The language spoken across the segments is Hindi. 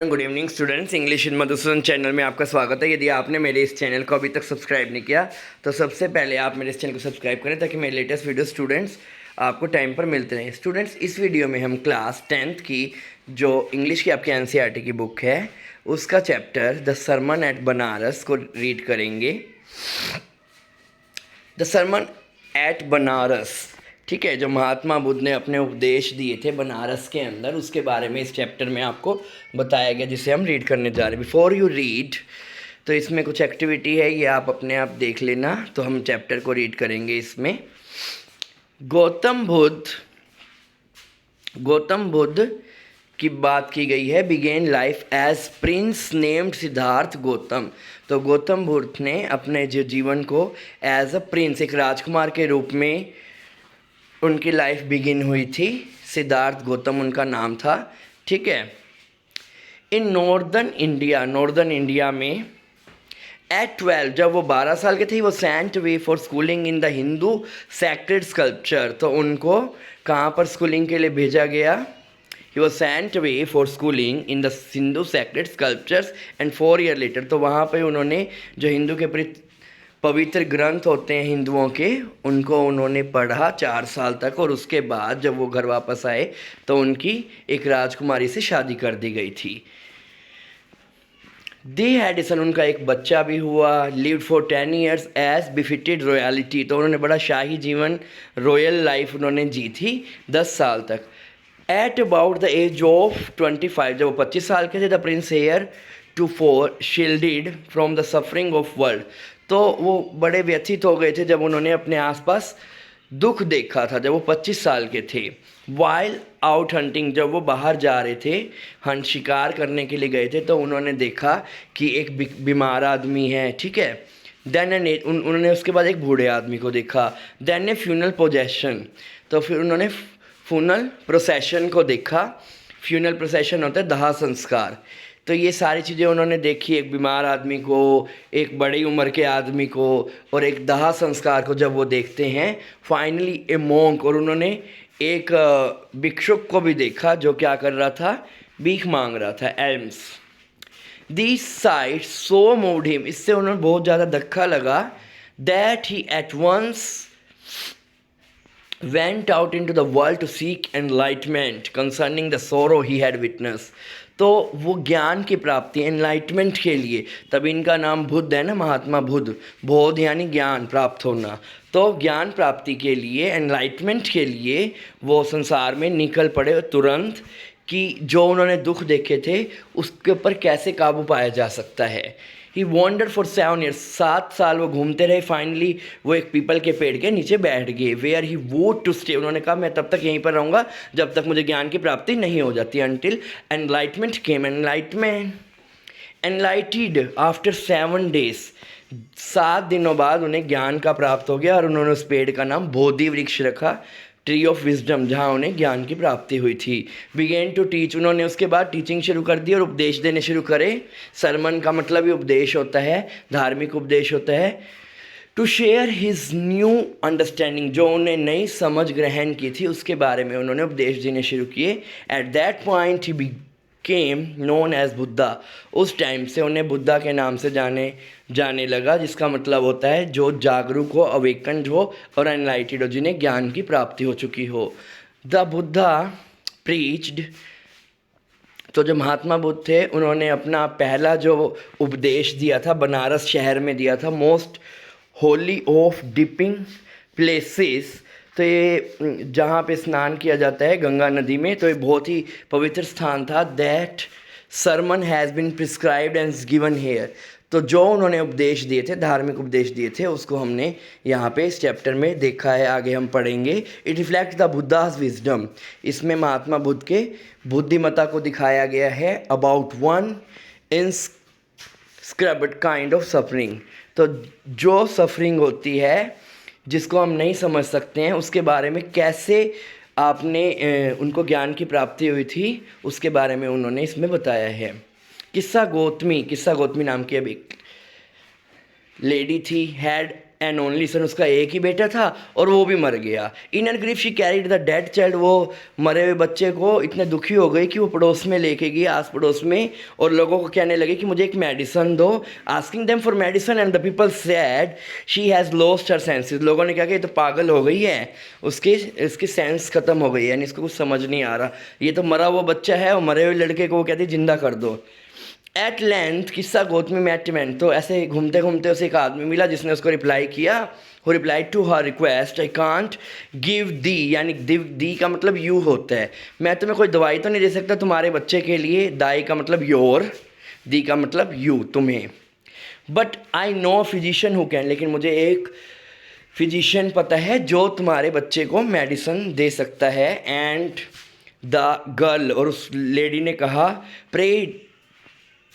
Good evening students, English in Madhusudan channel में आपका स्वागत है। यदि आपने मेरे इस चैनल को अभी तक सब्सक्राइब नहीं किया तो सबसे पहले आप मेरे इस चैनल को सब्सक्राइब करें ताकि मेरे लेटेस्ट वीडियो स्टूडेंट्स आपको टाइम पर मिलते रहें। स्टूडेंट्स, इस वीडियो में हम क्लास 10th की जो इंग्लिश की आपकी एनसीईआरटी की बुक है उसका chapter the sermon at Benares को रीड करेंगे। द सरमन एट बनारस, ठीक है, जो महात्मा बुद्ध ने अपने उपदेश दिए थे बनारस के अंदर, उसके बारे में इस चैप्टर में आपको बताया गया, जिसे हम रीड करने जा रहे हैं। बिफोर यू रीड, तो इसमें कुछ एक्टिविटी है, ये आप अपने आप देख लेना। तो हम चैप्टर को रीड करेंगे। इसमें गौतम बुद्ध की बात की गई है। Began life as prince named Siddhartha Gautam. तो गौतम बुद्ध ने अपने जो जीवन को एज अ प्रिंस, एक राजकुमार के रूप में उनकी लाइफ बिगिन हुई थी। सिद्धार्थ गौतम उनका नाम था, ठीक है। इन नॉर्दर्न इंडिया में एट 12, जब वो 12 साल के थे, वो sent away for schooling in the Hindu sacred sculpture. तो उनको कहाँ पर स्कूलिंग के लिए भेजा गया? He was sent away for schooling in the Hindu sacred sculptures and 4 year later. तो वहाँ पे उन्होंने जो हिंदू के पवित्र ग्रंथ होते हैं हिंदुओं के, उनको उन्होंने पढ़ा 4 साल तक। और उसके बाद जब वो घर वापस आए तो उनकी एक राजकुमारी से शादी कर दी गई थी। दे हैड सन, उनका एक बच्चा भी हुआ। Lived for 10 years as befitted royalty. तो उन्होंने बड़ा शाही जीवन, रॉयल लाइफ उन्होंने जी थी 10 साल तक। At about the age of 25, जब वो 25 साल के थे, the prince heretofore shielded from the suffering of world. तो वो बड़े व्यथित हो गए थे जब उन्होंने अपने आसपास दुख देखा था, जब वो 25 साल के थे। वाइल आउट हंटिंग, जब वो बाहर जा रहे थे, हंट शिकार करने के लिए गए थे, तो उन्होंने देखा कि एक बीमार आदमी है, ठीक है। देन उन्होंने उसके बाद एक बूढ़े आदमी को देखा। देन ए फ्यूनल प्रोजेशन, तो फिर उन्होंने फ्यूनल प्रोसेशन को देखा। फ्यूनल प्रोसेशन होता है दाह संस्कार। तो ये सारी चीज़ें उन्होंने देखी, एक बीमार आदमी को, एक बड़ी उम्र के आदमी को, और एक दाह संस्कार को जब वो देखते हैं। फाइनली ए मोंक, और उन्होंने एक भिक्षुक को भी देखा जो क्या कर रहा था, भीख मांग रहा था, alms. This sight so moved him, इससे उन्हें बहुत ज़्यादा धक्का लगा। That he at once went out into the world to seek enlightenment concerning the sorrow he had witnessed। तो वो ज्ञान की प्राप्ति, एनलाइटमेंट के लिए, तब इनका नाम बुद्ध है ना, महात्मा बुद्ध। बोध यानी ज्ञान प्राप्त होना। तो ज्ञान प्राप्ति के लिए, एनलाइटमेंट के लिए वो संसार में निकल पड़े तुरंत, कि जो उन्होंने दुख देखे थे उसके ऊपर कैसे काबू पाया जा सकता है। ही वॉन्डर फॉर 7 ईयर्स, 7 साल वो घूमते रहे। फाइनली वो एक पीपल के पेड़ के नीचे बैठ गए। Where he would to stay, उन्होंने कहा मैं तब तक यहीं पर रहूँगा जब तक मुझे ज्ञान की प्राप्ति नहीं हो जाती। अनटिल एनलाइटमेंट केम, एनलाइटेड आफ्टर 7 डेज, 7 दिनों बाद उन्हें ज्ञान का प्राप्त हो गया। और उन्होंने उस पेड़ का नाम बोधि वृक्ष रखा, ट्री ऑफ विजडम, जहाँ उन्हें ज्ञान की प्राप्ति हुई थी। बिगेन टू टीच, उन्होंने उसके बाद टीचिंग शुरू कर दी और उपदेश देने शुरू करे। सरमन का मतलब ही उपदेश होता है, धार्मिक उपदेश होता है। To share his new understanding, जो उन्हें नई समझ ग्रहण की थी उसके बारे में उन्होंने उपदेश देने शुरू किए। At that point he became known as Buddha, उस टाइम से उन्हें बुद्धा के नाम से जाने लगा, जिसका मतलब होता है जो जागरूक हो, अवेकन्ड हो और एनलाइटेड हो, जिन्हें ज्ञान की प्राप्ति हो चुकी हो। द बुद्धा प्रीच्ड, तो जो महात्मा बुद्ध थे उन्होंने अपना पहला जो उपदेश दिया था बनारस शहर में दिया था, most Holi of dipping places. तो ये जहाँ पे स्नान किया जाता है गंगा नदी में, तो ये बहुत ही पवित्र स्थान था। That sermon has been prescribed and given here, तो जो उन्होंने उपदेश दिए थे, धार्मिक उपदेश दिए थे, उसको हमने यहाँ पे इस चैप्टर में देखा है, आगे हम पढ़ेंगे। It reflect the Buddha's wisdom, इसमें महात्मा बुद्ध के बुद्धिमत्ता को दिखाया गया है। About one inscribed kind of suffering, तो जो सफरिंग होती है जिसको हम नहीं समझ सकते हैं, उसके बारे में कैसे उनको ज्ञान की प्राप्ति हुई थी, उसके बारे में उन्होंने इसमें बताया है। किस्सा गौतमी नाम की अभी लेडी थी, हैड एन ओनली सन, उसका एक ही बेटा था और वो भी मर गया। In her grief she carried the dead child, वो मरे हुए बच्चे को इतने दुखी हो गई कि वो पड़ोस में लेके गई, आस पड़ोस में, और लोगों को कहने लगे कि मुझे एक मेडिसन दो, asking them for medicine, and the people said she has lost her senses. लोगों ने कहा कि ये तो पागल हो गई है, इसकी सेंस खत्म हो गई है, यानी इसको कुछ समझ नहीं आ रहा, ये तो मरा हुआ बच्चा है, और मरे हुए लड़के को वो कहती जिंदा कर दो। एट लेंथ किस्सा गौतमी मैट मैन, तो ऐसे घूमते घूमते उसे एक आदमी मिला जिसने उसको रिप्लाई किया, who replied to her request, I can't give thee, यानी दी का मतलब यू होता है, मैं तुम्हें कोई दवाई तो नहीं दे सकता तुम्हारे बच्चे के लिए, दाई का मतलब योर, दी का मतलब यू, तुम्हें, but I know physician who can, लेकिन मुझे एक फिजिशियन पता है जो तुम्हारे बच्चे को मेडिसिन दे सकता है। एंड द गर्ल, और उस लेडी ने कहा, प्रे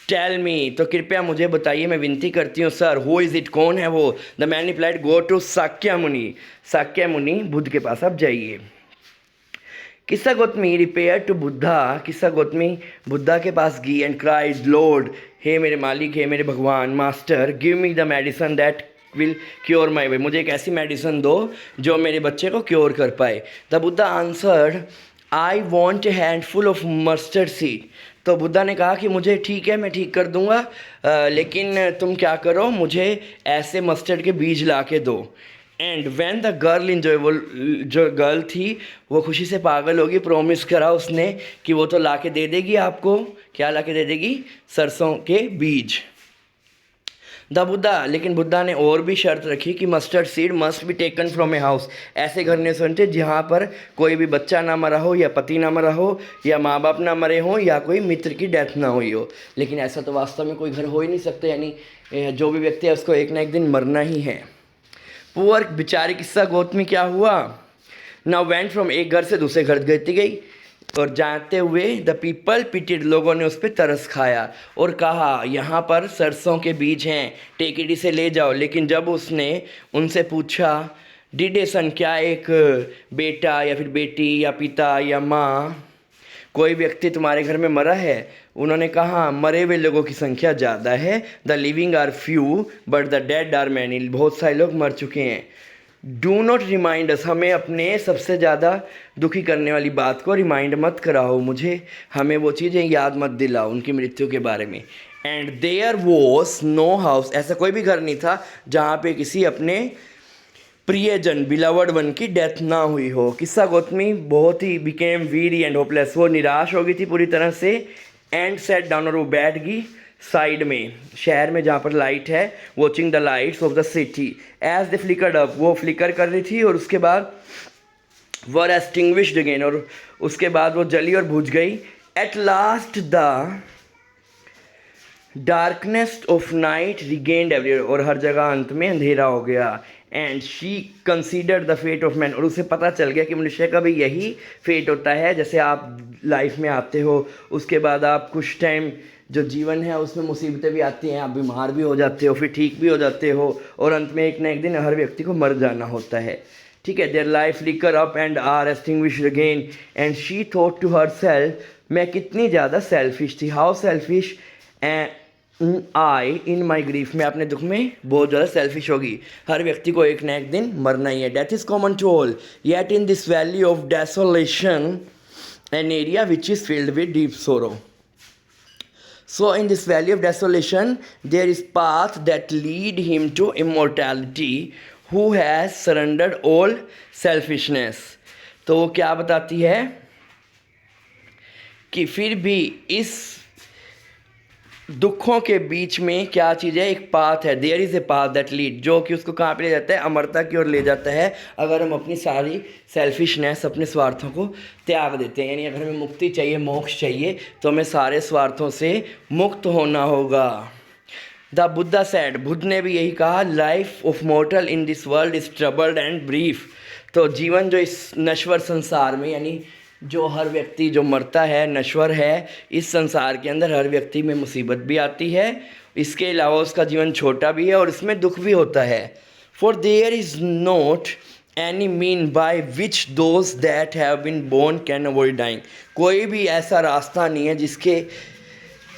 टेल मी, तो कृपया मुझे बताइए, मैं विनती करती हूँ सर, हु इज़ इट, कौन है वो। The man replied, go to Sakya Muni, Sakya मुनि बुद्ध के पास आप जाइए। किस्सा गौतमी रिपेयर टू बुद्धा, किस्सा गौतमी बुद्धा के पास गई एंड क्राइड, लॉर्ड, हे मेरे मालिक, हे मेरे भगवान, master, give me the medicine that will cure my way, मुझे एक ऐसी मेडिसिन दो जो मेरे बच्चे को क्योर कर पाए। The Buddha answered, I want A handful of mustard seed, तो बुद्धा ने कहा कि मुझे ठीक है, मैं ठीक कर दूंगा, लेकिन तुम क्या करो, मुझे ऐसे मस्टर्ड के बीज ला के दो। And when the girl enjoy, वो जो गर्ल थी वो खुशी से पागल होगी, प्रोमिस करा उसने कि वो तो ला के दे देगी आपको, क्या ला के दे देगी, सरसों के बीज। द बुद्धा, लेकिन बुद्धा ने और भी शर्त रखी कि mustard seed must be taken from a house, ऐसे घर नहीं सुनते जहाँ पर कोई भी बच्चा ना मरा हो, या पति ना मरा हो, या माँ बाप ना मरे हों, या कोई मित्र की डेथ ना हुई हो। लेकिन ऐसा तो वास्तव में कोई घर हो ही नहीं सकता, यानी जो भी व्यक्ति है उसको एक ना एक दिन मरना ही है। पुअर बेचारी किस्सा गौतमी क्या हुआ, नाउ वेंट फ्रॉम, एक घर से दूसरे घर गई, और जाते हुए द पीपल पिटेड, लोगों ने उस पर तरस खाया और कहा यहाँ पर सरसों के बीज हैं, टेक इट, से ले जाओ। लेकिन जब उसने उनसे पूछा, डिड ए सन, क्या एक बेटा या फिर बेटी या पिता या माँ, कोई व्यक्ति तुम्हारे घर में मरा है, उन्होंने कहा मरे हुए लोगों की संख्या ज़्यादा है, the living are few but the dead are many, बहुत सारे लोग मर चुके हैं। डू नॉट रिमाइंड अस, हमें अपने सबसे ज़्यादा दुखी करने वाली बात को रिमाइंड मत कराओ, मुझे हमें वो चीज़ें याद मत दिलाओ उनकी मृत्यु के बारे में। And there was no house, ऐसा कोई भी घर नहीं था जहाँ पे किसी अपने प्रियजन, बिलवर्ड वन की डेथ ना हुई हो। किस्सा गौतमी बहुत he became Veeri and hopeless, वो निराश हो गई थी पूरी तरह से। एंड सेट डाउन, और वो बैठ गई साइड में, शहर में जहाँ पर लाइट है, watching the lights of the city as they flickered up, वो फ्लिकर कर रही थी और उसके बाद वर एक्सटिंग्विश्ड अगेन, और उसके बाद वो जली और बुझ गई। At last the darkness of night reigned everywhere, और हर जगह अंत में अंधेरा हो गया। And she considered the fate of man, और उसे पता चल गया कि मनुष्य का भी यही फेट होता है, जैसे आप लाइफ में आते हो, उसके बाद आप कुछ टाइम जो जीवन है उसमें मुसीबतें भी आती हैं, आप बीमार भी हो जाते हो, फिर ठीक भी हो जाते हो, और अंत में एक ना एक दिन हर व्यक्ति को मर जाना होता है, ठीक है। Their life flicker up and are extinguished again, and she thought to herself, मैं कितनी ज़्यादा सेल्फिश थी, how selfish I in my grief, मैं अपने दुख में बहुत ज़्यादा सेल्फिश होगी, हर व्यक्ति को एक ना एक दिन मरना ही है। Death is common to all, yet in this valley of desolation an area which is filled with deep sorrow, so in this valley of desolation there is path that lead him to immortality who has surrendered all selfishness। तो वो क्या बताती है कि फिर भी इस दुखों के बीच में क्या चीज़ है, एक पाथ है, there is a path that lead, जो कि उसको कहाँ पे ले जाता है, अमरता की ओर ले जाता है, अगर हम अपनी सारी सेल्फिशनेस, अपने स्वार्थों को त्याग देते हैं। यानी अगर हमें मुक्ति चाहिए, मोक्ष चाहिए, तो हमें सारे स्वार्थों से मुक्त होना होगा। द बुद्धा सैड, बुद्ध ने भी यही कहा, life of mortar in this world is troubled and brief, तो जीवन जो इस नश्वर संसार में, यानी जो हर व्यक्ति जो मरता है नश्वर है, इस संसार के अंदर हर व्यक्ति में मुसीबत भी आती है, इसके अलावा उसका जीवन छोटा भी है और इसमें दुख भी होता है। For there is not any mean by which those that have been born can avoid dying, कोई भी ऐसा रास्ता नहीं है जिसके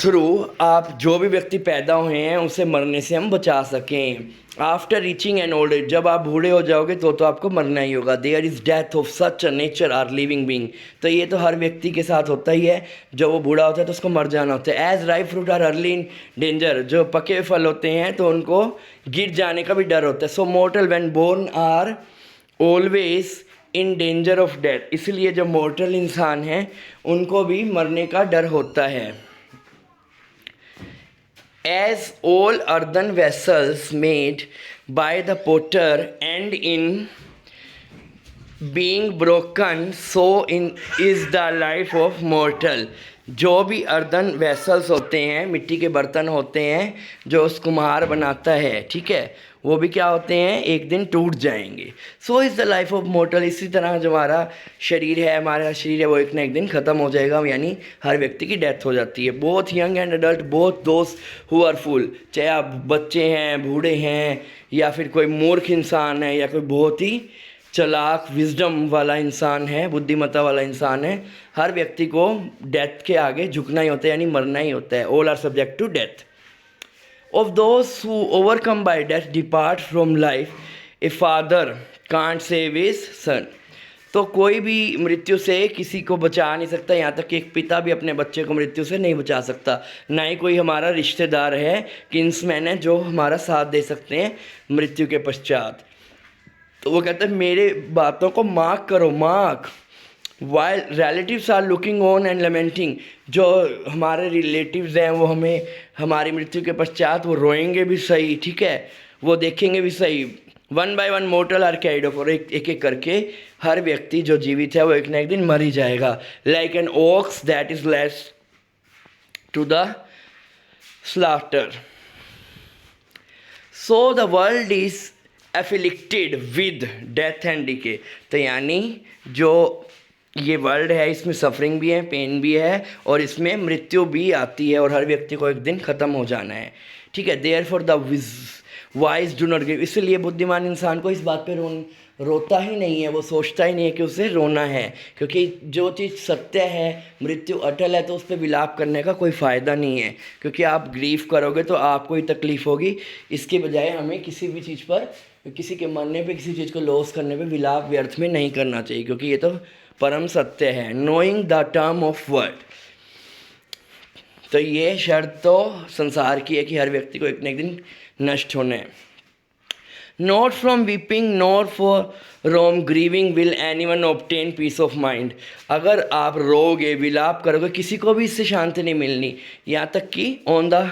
थ्रू आप जो भी व्यक्ति पैदा हुए हैं उसे मरने से हम बचा सकें। After reaching an old age, जब आप बूढ़े हो जाओगे तो आपको मरना ही होगा। There is death of such a nature are living being, तो ये तो हर व्यक्ति के साथ होता ही है, जब वो बूढ़ा होता है तो उसको मर जाना होता है। As ripe fruit are early in danger, जो पके हुए फल होते हैं तो उनको गिर जाने का भी डर होता है। So mortal when born are always in danger of death, इसलिए जो मोर्टल इंसान हैं उनको भी मरने का डर होता है। As all earthen vessels made by the potter end in being broken, so in is the life of mortal। जो भी अर्दन वेसल्स होते हैं, मिट्टी के बर्तन होते हैं जो उस कुम्हार बनाता है, ठीक है, वो भी क्या होते हैं, एक दिन टूट जाएंगे। So is the life of mortar, इसी तरह जो हमारा शरीर है, हमारा शरीर है, वो एक ना एक दिन ख़त्म हो जाएगा, यानी हर व्यक्ति की डेथ हो जाती है। Both young and adult, both दोस्त हु आर फुल, चाहे आप बच्चे हैं, बूढ़े हैं, या फिर कोई मूर्ख इंसान है, या कोई बहुत ही चालाक विजडम वाला इंसान है, बुद्धिमत्ता वाला इंसान है, हर व्यक्ति को डेथ के आगे झुकना ही होता है, यानी मरना ही होता है। All are subject to death. Of those who overcome by death depart from life, a father can't save his son, तो कोई भी मृत्यु से किसी को बचा नहीं सकता, यहाँ तक कि एक पिता भी अपने बच्चे को मृत्यु से नहीं बचा सकता। ना ही कोई हमारा रिश्तेदार है, किन्समैन है, जो हमारा साथ दे सकते हैं मृत्यु के पश्चात। तो वो कहते हैं मेरे बातों को मार्क करो, mark while relatives are looking on and lamenting, जो हमारे रिलेटिव्स हैं वो हमें हमारी मृत्यु के पश्चात वो रोएंगे भी सही, ठीक है, वो देखेंगे भी सही। One by one mortal are carried off, और एक एक करके हर व्यक्ति जो जीवित है वो एक ना एक दिन मर ही जाएगा। Like an ox that is led to the slaughter, so the world is afflicted with death and decay, तो यानी जो ये वर्ल्ड है इसमें सफरिंग भी है, पेन भी है, और इसमें मृत्यु भी आती है, और हर व्यक्ति को एक दिन ख़त्म हो जाना है, ठीक है। Therefore the wise do not give, इसलिए बुद्धिमान इंसान को इस बात पे रोता ही नहीं है, वो सोचता ही नहीं है कि उसे रोना है, क्योंकि जो चीज़ सत्य है, मृत्यु अटल है, तो उस पर विलाप करने का कोई फ़ायदा नहीं है, क्योंकि आप ग्रीफ करोगे तो आपको ही तकलीफ़ होगी। इसके बजाय हमें किसी भी चीज़ पर, किसी के मरने पे, किसी चीज़ को लॉस करने पे विलाप व्यर्थ में नहीं करना चाहिए, क्योंकि ये तो परम सत्य है। Knowing the term of word, तो ये शर्त तो संसार की है कि हर व्यक्ति को एक न एक दिन नष्ट होना है। Not from weeping nor from grieving will anyone obtain peace of mind, अगर आप रोगे, विलाप करोगे, किसी को भी इससे शांति नहीं मिलनी, यहाँ तक कि ऑन द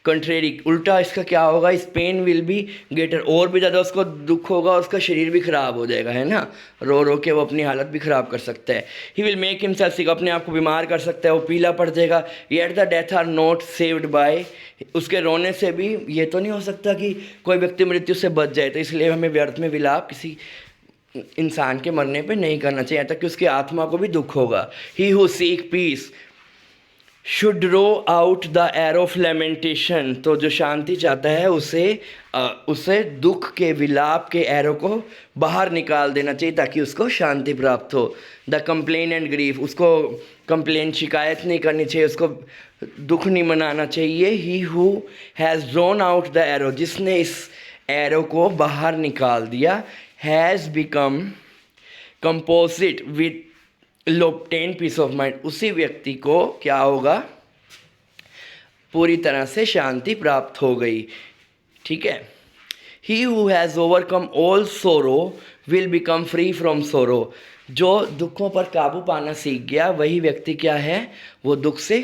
कंट्रेरी, उल्टा इसका क्या होगा, इस पेन विल बी ग्रेटर, और भी ज़्यादा उसको दुख होगा, उसका शरीर भी ख़राब हो जाएगा, है ना, रो रो के वो अपनी हालत भी ख़राब कर सकता है। ही विल मेक हिमसेल्फ सिक, अपने आप को बीमार कर सकता है, वो पीला पड़ जाएगा। Yet the dead are not saved by, उसके रोने से भी ये तो नहीं हो सकता कि कोई व्यक्ति मृत्यु से बच जाए, तो इसलिए हमें व्यर्थ में विलाप किसी इंसान के मरने पे नहीं करना चाहिए, यहाँ तक कि उसकी आत्मा को भी दुख होगा। He who seeks peace should draw out the arrow of lamentation, तो जो शांति चाहता है उसे दुख के, विलाप के एरो को बाहर निकाल देना चाहिए, ताकि उसको शांति प्राप्त हो। द कंप्लेन एंड ग्रीफ, उसको कंप्लेन, शिकायत नहीं करनी चाहिए, उसको दुख नहीं मनाना चाहिए। He who has drawn out the arrow, जिसने इस एरो को बाहर निकाल दिया, has become composed with obtain peace of mind, उसी व्यक्ति को क्या होगा, पूरी तरह से शांति प्राप्त हो गई, ठीक है। He who has overcome all sorrow will become free from sorrow, जो दुखों पर काबू पाना सीख गया वही व्यक्ति क्या है, वो दुख से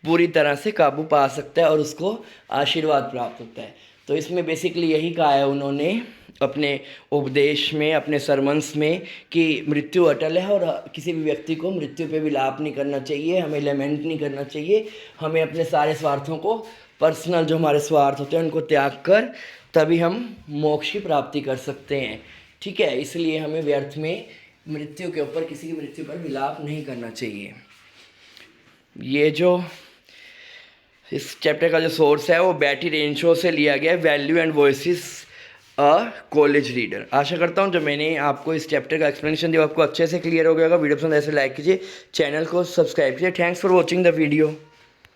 पूरी तरह से काबू पा सकता है और उसको आशीर्वाद प्राप्त होता है। तो इसमें बेसिकली यही कहा है उन्होंने अपने उपदेश में, अपने सरमन्स में, कि मृत्यु अटल है और किसी भी व्यक्ति को मृत्यु पे विलाप नहीं करना चाहिए, हमें लेमेंट नहीं करना चाहिए, हमें अपने सारे स्वार्थों को, पर्सनल जो हमारे स्वार्थ होते हैं उनको त्याग कर तभी हम मोक्ष की प्राप्ति कर सकते हैं, ठीक है। इसलिए हमें व्यर्थ में मृत्यु के ऊपर, किसी की मृत्यु पर विलाप नहीं करना चाहिए। ये जो इस चैप्टर का जो सोर्स है वो बैटी रेंशो से लिया गया है, value and voices a college reader. आशा करता हूँ जो मैंने आपको इस चैप्टर का एक्सप्लेनेशन दिया आपको अच्छे से क्लियर हो गया होगा। वीडियो पसंद ऐसे लाइक कीजिए, चैनल को सब्सक्राइब कीजिए। Thanks for watching the video.